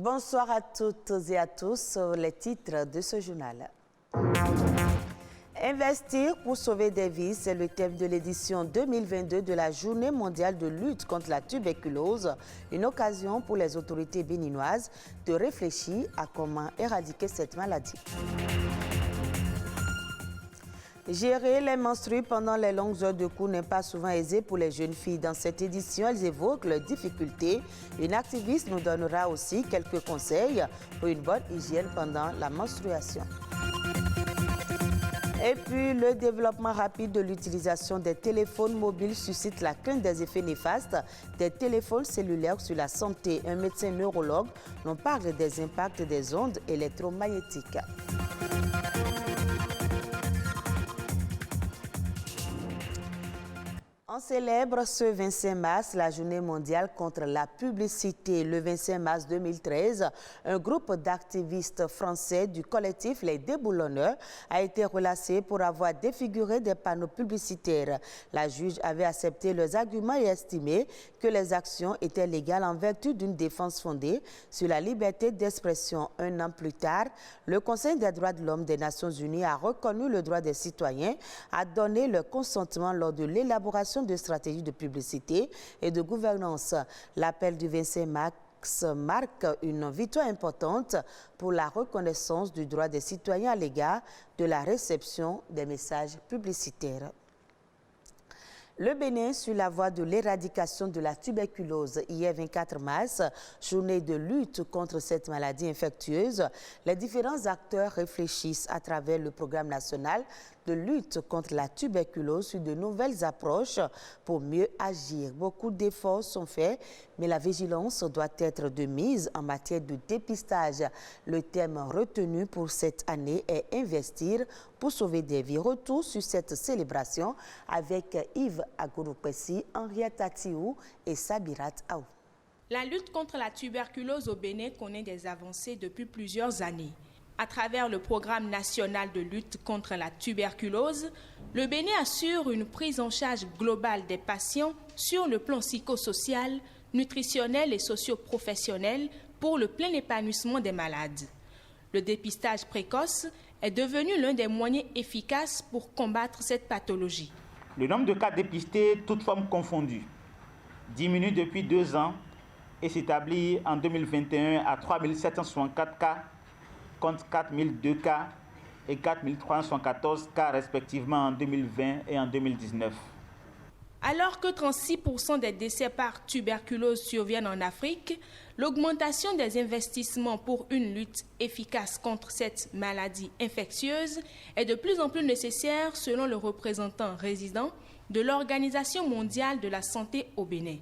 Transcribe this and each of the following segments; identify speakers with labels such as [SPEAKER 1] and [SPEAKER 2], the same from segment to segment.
[SPEAKER 1] Bonsoir à toutes et à tous. Les titres de ce journal. Investir pour sauver des vies, c'est le thème de l'édition 2022 de la Journée mondiale de lutte contre la tuberculose, une occasion pour les autorités béninoises de réfléchir à comment éradiquer cette maladie. Gérer les menstrues pendant les longues heures de cours n'est pas souvent aisé pour les jeunes filles. Dans cette édition, elles évoquent leurs difficultés. Une activiste nous donnera aussi quelques conseils pour une bonne hygiène pendant la menstruation. Et puis, le développement rapide de l'utilisation des téléphones mobiles suscite la crainte des effets néfastes des téléphones cellulaires sur la santé. Un médecin neurologue nous parle des impacts des ondes électromagnétiques. On célèbre ce 25 mars la journée mondiale contre la publicité. Le 25 mars 2013, un groupe d'activistes français du collectif Les Déboulonneurs a été relâché pour avoir défiguré des panneaux publicitaires. La juge avait accepté leurs arguments et estimé que les actions étaient légales en vertu d'une défense fondée sur la liberté d'expression. Un an plus tard, le Conseil des droits de l'homme des Nations Unies a reconnu le droit des citoyens à donner leur consentement lors de l'élaboration de stratégies de publicité et de gouvernance. L'appel du 25 mars marque une victoire importante pour la reconnaissance du droit des citoyens à l'égard de la réception des messages publicitaires. Le Bénin sur la voie de l'éradication de la tuberculose. Hier 24 mars, journée de lutte contre cette maladie infectieuse, les différents acteurs réfléchissent à travers le programme national de lutte contre la tuberculose sur de nouvelles approches pour mieux agir. Beaucoup d'efforts sont faits, mais la vigilance doit être de mise en matière de dépistage. Le thème retenu pour cette année est investir pour sauver des vies. Retour sur cette célébration avec Yves Agouroupessi, Henriette Atiou et Sabirat Aou.
[SPEAKER 2] La lutte contre la tuberculose au Bénin connaît des avancées depuis plusieurs années. À travers le programme national de lutte contre la tuberculose, le Bénin assure une prise en charge globale des patients sur le plan psychosocial, nutritionnel et socio-professionnel pour le plein épanouissement des malades. Le dépistage précoce est devenu l'un des moyens efficaces pour combattre cette pathologie.
[SPEAKER 3] Le nombre de cas dépistés, toutes formes confondues, diminue depuis 2 ans et s'établit en 2021 à 3 764 cas, contre 4 002 cas et 4 314 cas respectivement en 2020 et en 2019.
[SPEAKER 2] Alors que 36% des décès par tuberculose surviennent en Afrique, l'augmentation des investissements pour une lutte efficace contre cette maladie infectieuse est de plus en plus nécessaire selon le représentant résident de l'Organisation mondiale de la santé au Bénin.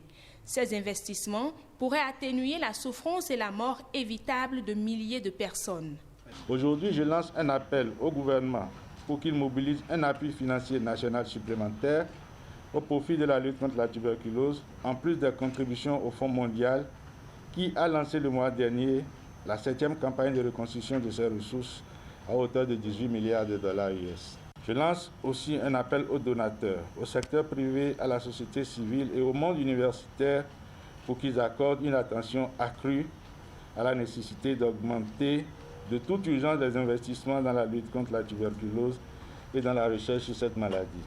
[SPEAKER 2] Ces investissements pourraient atténuer la souffrance et la mort évitable de milliers de personnes.
[SPEAKER 4] Aujourd'hui, je lance un appel au gouvernement pour qu'il mobilise un appui financier national supplémentaire au profit de la lutte contre la tuberculose, en plus des contributions au Fonds mondial qui a lancé le mois dernier la 7e campagne de reconstruction de ses ressources à hauteur de 18 milliards de dollars US. Je lance aussi un appel aux donateurs, au secteur privé, à la société civile et au monde universitaire pour qu'ils accordent une attention accrue à la nécessité d'augmenter de toute urgence les investissements dans la lutte contre la tuberculose et dans la recherche sur cette maladie.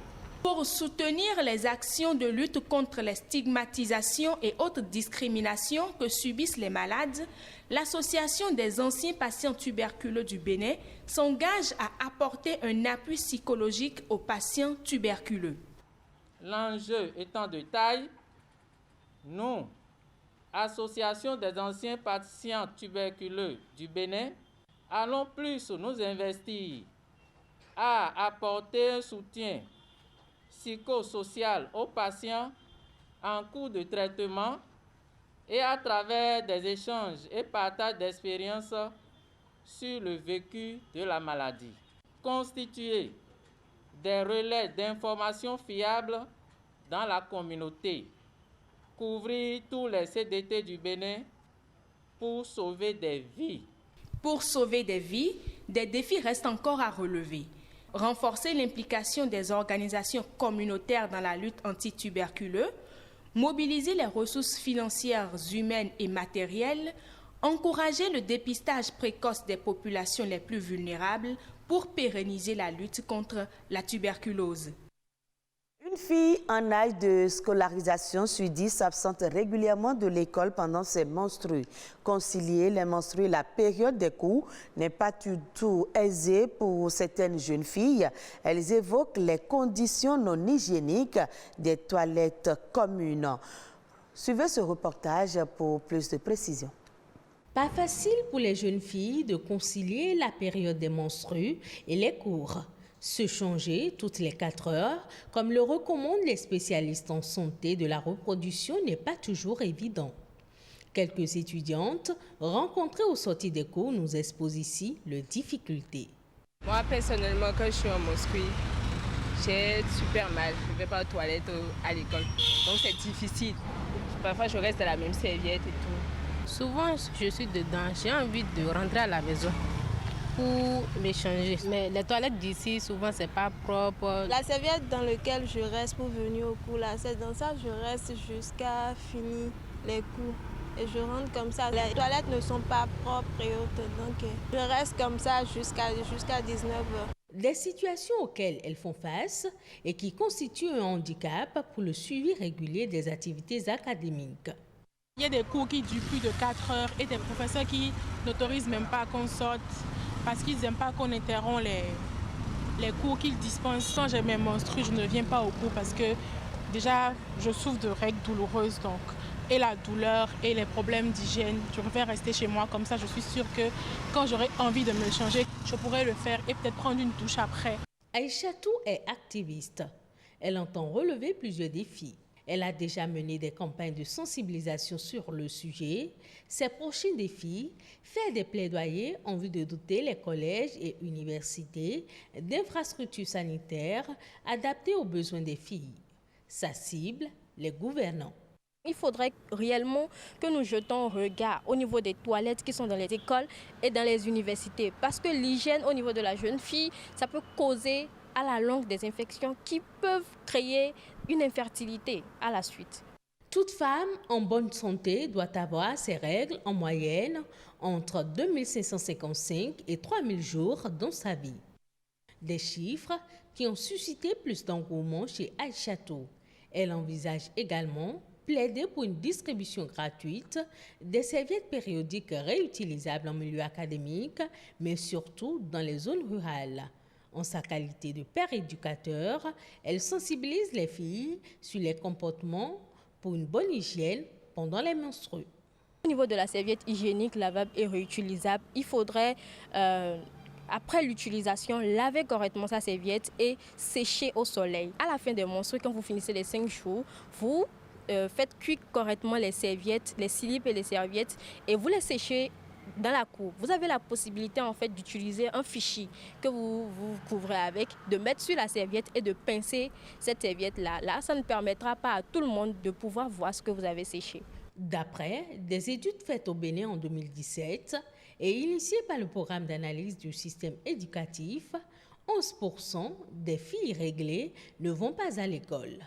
[SPEAKER 2] Pour soutenir les actions de lutte contre les stigmatisations et autres discriminations que subissent les malades, l'Association des anciens patients tuberculeux du Bénin s'engage à apporter un appui psychologique aux patients tuberculeux.
[SPEAKER 5] L'enjeu étant de taille, nous, Association des anciens patients tuberculeux du Bénin, allons plus nous investir à apporter un soutien psychosocial aux patients en cours de traitement et à travers des échanges et partages d'expériences sur le vécu de la maladie. Constituer des relais d'information fiables dans la communauté. Couvrir tous les CDT du Bénin pour sauver des vies.
[SPEAKER 2] Pour sauver des vies, des défis restent encore à relever. renforcer l'implication des organisations communautaires dans la lutte anti-tuberculeux, mobiliser les ressources financières, humaines et matérielles, encourager le dépistage précoce des populations les plus vulnérables pour pérenniser la lutte contre la tuberculose.
[SPEAKER 1] Une fille en âge de scolarisation sur 10 s'absente régulièrement de l'école pendant ses menstrues. Concilier les menstrues et la période des cours n'est pas du tout aisé pour certaines jeunes filles. Elles évoquent les conditions non hygiéniques des toilettes communes. Suivez ce reportage pour plus de précisions.
[SPEAKER 6] Pas facile pour les jeunes filles de concilier la période des menstrues et les cours. Se changer toutes les 4 heures, comme le recommandent les spécialistes en santé de la reproduction, n'est pas toujours évident. Quelques étudiantes rencontrées aux sorties des cours nous exposent ici leurs difficultés.
[SPEAKER 7] Moi, personnellement, quand je suis en menstruée, j'ai super mal. Je ne vais pas aux toilettes à l'école. Donc, c'est difficile. Parfois, je reste à la même serviette et tout.
[SPEAKER 8] Souvent, je suis dedans. J'ai envie de rentrer à la maison pour m'échanger. Mais les toilettes d'ici, souvent, c'est pas propre.
[SPEAKER 9] La serviette dans laquelle je reste pour venir au cours, là, c'est dans ça que je reste jusqu'à finir les cours. Et je rentre comme ça. Les toilettes ne sont pas propres et autres, donc je reste comme ça jusqu'à 19h.
[SPEAKER 6] Des situations auxquelles elles font face et qui constituent un handicap pour le suivi régulier des activités académiques.
[SPEAKER 10] Il y a des cours qui durent plus de 4 heures et des professeurs qui n'autorisent même pas qu'on sorte parce qu'ils n'aiment pas qu'on interrompt les cours qu'ils dispensent. Quand j'ai mes menstrues, je ne viens pas au cours parce que déjà, je souffre de règles douloureuses. Donc, et la douleur et les problèmes d'hygiène, je préfère rester chez moi. Comme ça, je suis sûre que quand j'aurai envie de me changer, je pourrai le faire et peut-être prendre une douche après.
[SPEAKER 6] Aïchatou est activiste. Elle entend relever plusieurs défis. Elle a déjà mené des campagnes de sensibilisation sur le sujet. Ses prochains défis, faire des plaidoyers en vue de doter les collèges et universités d'infrastructures sanitaires adaptées aux besoins des filles. Sa cible, les gouvernants.
[SPEAKER 9] Il faudrait réellement que nous jetons un regard au niveau des toilettes qui sont dans les écoles et dans les universités. Parce que l'hygiène au niveau de la jeune fille, ça peut causer à la longue des infections qui peuvent créer une infertilité à la suite.
[SPEAKER 6] Toute femme en bonne santé doit avoir ses règles en moyenne entre 2555 et 3000 jours dans sa vie. Des chiffres qui ont suscité plus d'engouement chez Aïchatou. Elle envisage également plaider pour une distribution gratuite des serviettes périodiques réutilisables en milieu académique, mais surtout dans les zones rurales. En sa qualité de père éducateur, elle sensibilise les filles sur les comportements pour une bonne hygiène pendant les menstrues.
[SPEAKER 9] Au niveau de la serviette hygiénique, lavable et réutilisable, il faudrait, après l'utilisation, laver correctement sa serviette et sécher au soleil. À la fin des menstrues, quand vous finissez les 5 jours, vous faites cuire correctement les serviettes, les slips et les serviettes et vous les séchez dans la cour. Vous avez la possibilité en fait d'utiliser un fichier que vous couvrez avec, de mettre sur la serviette et de pincer cette serviette-là. Là, ça ne permettra pas à tout le monde de pouvoir voir ce que vous avez séché.
[SPEAKER 6] D'après des études faites au Bénin en 2017 et initiées par le programme d'analyse du système éducatif, 11% des filles réglées ne vont pas à l'école.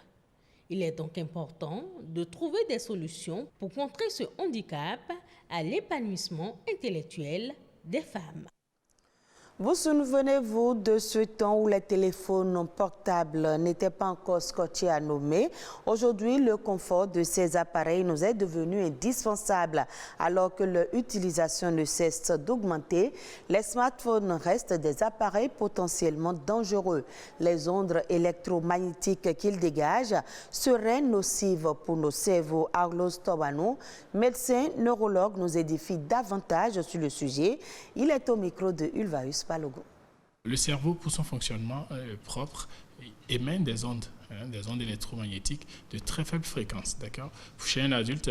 [SPEAKER 6] Il est donc important de trouver des solutions pour contrer ce handicap à l'épanouissement intellectuel des femmes.
[SPEAKER 1] Vous souvenez-vous de ce temps où les téléphones portables n'étaient pas encore scotchés à nommer? Aujourd'hui, le confort de ces appareils nous est devenu indispensable. Alors que leur utilisation ne cesse d'augmenter, les smartphones restent des appareils potentiellement dangereux. Les ondes électromagnétiques qu'ils dégagent seraient nocives pour nos cerveaux. Arlos Tobano, médecin neurologue, nous édifie davantage sur le sujet. Il est au micro de Ulvaeus Balogun.
[SPEAKER 11] Le cerveau, pour son fonctionnement propre, émet des ondes électromagnétiques de très faible fréquence. D'accord ? Chez un adulte,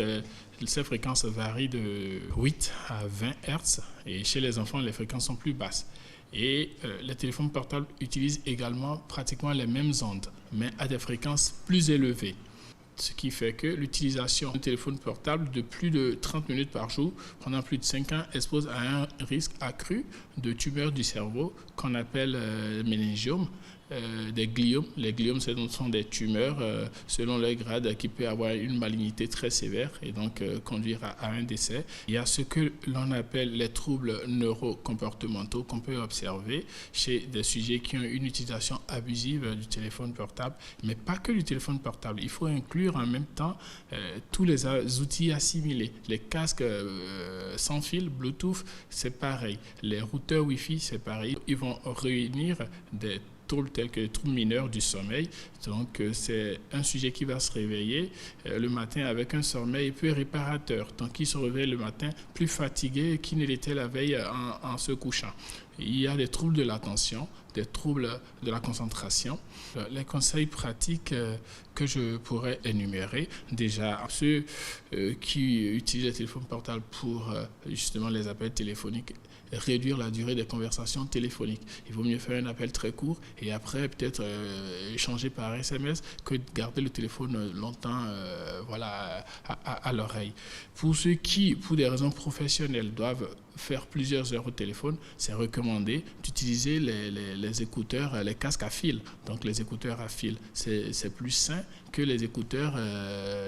[SPEAKER 11] ces fréquences varient de 8 à 20 Hz et chez les enfants, les fréquences sont plus basses. Et les téléphones portables utilisent également pratiquement les mêmes ondes, mais à des fréquences plus élevées. Ce qui fait que l'utilisation du téléphone portable de plus de 30 minutes par jour pendant plus de 5 ans expose à un risque accru de tumeurs du cerveau qu'on appelle méningiome. Des gliomes. Les gliomes, ce sont des tumeurs selon leur grade qui peut avoir une malignité très sévère et donc conduire à un décès. Il y a ce que l'on appelle les troubles neurocomportementaux qu'on peut observer chez des sujets qui ont une utilisation abusive du téléphone portable, mais pas que du téléphone portable. Il faut inclure en même temps tous les outils assimilés. Les casques sans fil, Bluetooth, c'est pareil. Les routeurs Wi-Fi, c'est pareil. Ils vont réunir des troubles tels que les troubles mineurs du sommeil. Donc, c'est un sujet qui va se réveiller le matin avec un sommeil peu réparateur. Donc, il se réveille le matin plus fatigué qu'il ne l'était la veille en se couchant. Il y a des troubles de l'attention, des troubles de la concentration. Les conseils pratiques que je pourrais énumérer, déjà ceux qui utilisent les téléphones portables pour justement les appels téléphoniques, réduire la durée des conversations téléphoniques. Il vaut mieux faire un appel très court et après peut-être échanger par SMS que de garder le téléphone longtemps à l'oreille. Pour ceux qui, pour des raisons professionnelles, doivent faire plusieurs heures au téléphone, c'est recommandé d'utiliser les écouteurs, les casques à fil. Donc les écouteurs à fil, c'est plus sain que les écouteurs,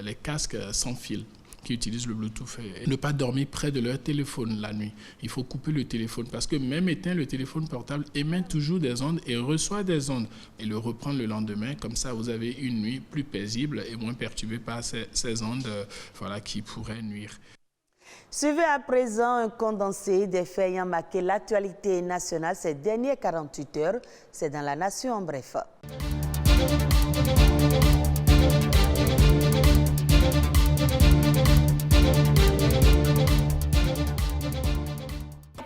[SPEAKER 11] les casques sans fil, qui utilisent le Bluetooth. Et ne pas dormir près de leur téléphone la nuit. Il faut couper le téléphone parce que même éteint, le téléphone portable émet toujours des ondes et reçoit des ondes. Et le reprendre le lendemain, comme ça vous avez une nuit plus paisible et moins perturbée par ces ondes qui pourraient nuire.
[SPEAKER 1] Suivez à présent un condensé des faits ayant marqué l'actualité nationale ces dernières 48 heures. C'est dans La Nation en bref.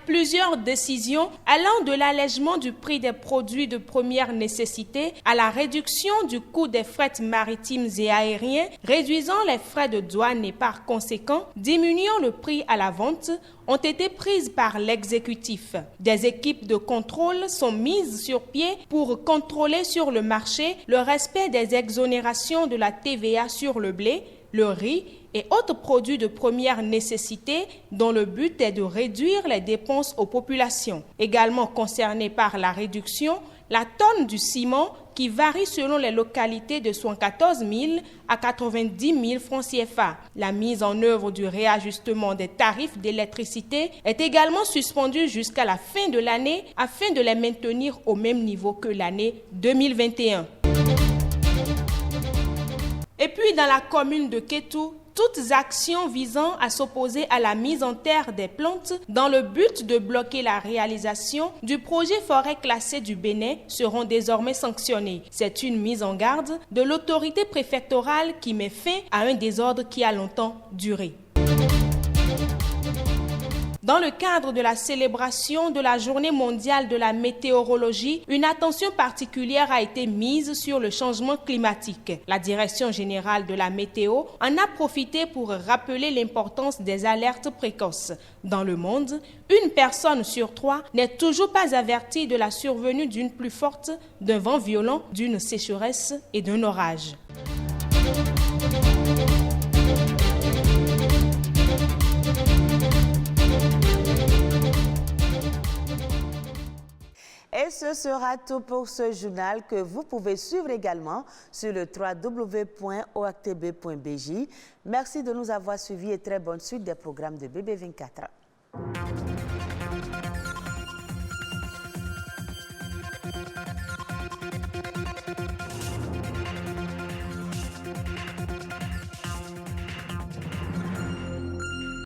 [SPEAKER 2] Plusieurs décisions allant de l'allègement du prix des produits de première nécessité à la réduction du coût des frais maritimes et aériens, réduisant les frais de douane et par conséquent diminuant le prix à la vente, ont été prises par l'exécutif. Des équipes de contrôle sont mises sur pied pour contrôler sur le marché le respect des exonérations de la TVA sur le blé, le riz et autres produits de première nécessité dont le but est de réduire les dépenses aux populations. Également concernée par la réduction, la tonne du ciment qui varie selon les localités de 74 000 à 90 000 francs CFA. La mise en œuvre du réajustement des tarifs d'électricité est également suspendue jusqu'à la fin de l'année afin de les maintenir au même niveau que l'année 2021. Et puis dans la commune de Kétou, toutes actions visant à s'opposer à la mise en terre des plantes dans le but de bloquer la réalisation du projet forêt classée du Bénin seront désormais sanctionnées. C'est une mise en garde de l'autorité préfectorale qui met fin à un désordre qui a longtemps duré. Dans le cadre de la célébration de la Journée mondiale de la météorologie, une attention particulière a été mise sur le changement climatique. La Direction générale de la météo en a profité pour rappeler l'importance des alertes précoces. Dans le monde, une personne sur 3 n'est toujours pas avertie de la survenue d'une pluie forte, d'un vent violent, d'une sécheresse et d'un orage.
[SPEAKER 1] Et ce sera tout pour ce journal que vous pouvez suivre également sur le www.oactb.bj. Merci de nous avoir suivis et très bonne suite des programmes de BB24.